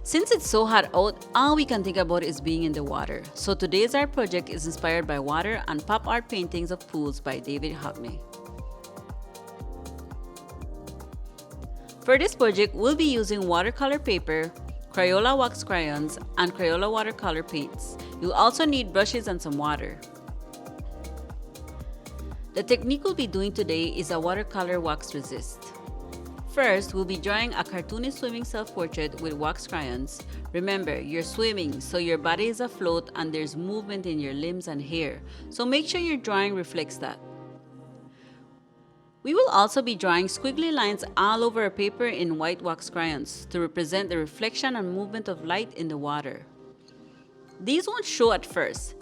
Since it's so hot out, all we can think about is being in the water. So today's art project is inspired by water and pop art paintings of pools by David-Hockney. For this project, we'll be using watercolor paper, Crayola wax crayons, and Crayola watercolor paints. You'll also need brushes and some water. The technique we'll be doing today is a watercolor wax resist. First, we'll be drawing a cartoony swimming self-portrait with wax crayons. Remember, you're swimming, so your body is afloat and there's movement in your limbs and hair, so make sure your drawing reflects that. We will also be drawing squiggly lines all over a paper in white wax crayons to represent the reflection and movement of light in the water. These won't show at first,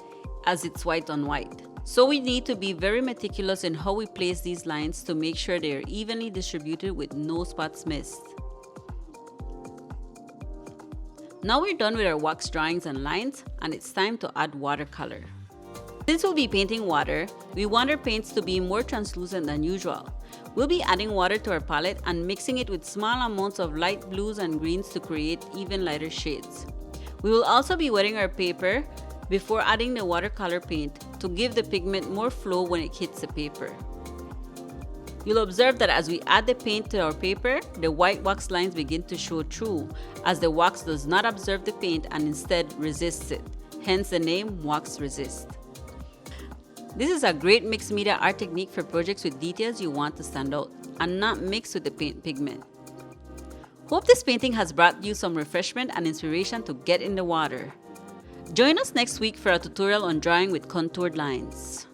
as it's white on white. So we need to be very meticulous in how we place these lines to make sure they are evenly distributed with no spots missed. Now we're done with our wax drawings and lines, and it's time to add watercolor. Since we'll be painting water, we want our paints to be more translucent than usual. We'll be adding water to our palette and mixing it with small amounts of light blues and greens to create even lighter shades. We will also be wetting our paper before adding the watercolor paint to give the pigment more flow when it hits the paper. You'll observe that as we add the paint to our paper, the white wax lines begin to show through, as the wax does not absorb the paint and instead resists it, hence the name wax resist. This is a great mixed media art technique for projects with details you want to stand out and not mix with the paint pigment. Hope this painting has brought you some refreshment and inspiration to get in the water. Join us next week for a tutorial on drawing with contoured lines.